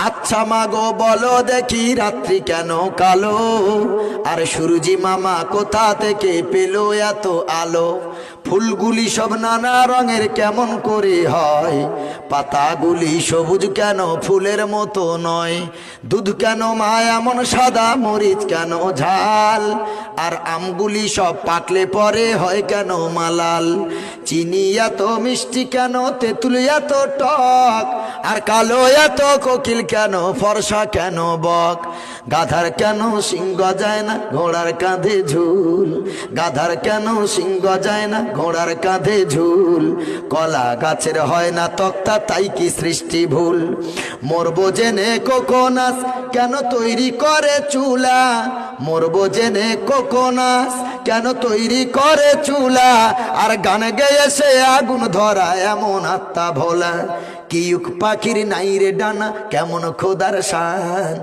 আচ্ছা মাগো বলো দেখি রাত্রি কেন কালো, আর সূর্যি মামা কোথা থেকে পেলো এত আলো? ফুলগুলি সব নানা রঙের কেমন করে হয়, পাতাগুলি সবুজ কেন ফুলের মতো নয়? দুধ কেন মা এমন সাদা, মরিচ কেন ঝাল, আর আমগুলি সব পাকলে পরে হয় কেন মালাল? চিনি এত মিষ্টি কেন, তেঁতুল এত টক, আর কালো এত কোকিল কেন, ফর্সা কেন বক? গাধার কেন সিং গজায় না, ঘোড়ার কাঁধে ঝুল? গাধার কেন সিং গজায় না, ঘোড়ার কাঁধে ঝুল? কলা গাছের হয় না তক্তা, তাই কি সৃষ্টি ভুল? মরবো জেনে কোকোনাস কেন তৈরি করে চুলা? মরবো জেনে কোকোনাস কেন তৈরি করে চুলা? আর গান গেয়ে সে আগুন ধরা এমন আত্মা ভোলা? কিউক পাখির নাই রে ডানা, কেমন খোদার শান।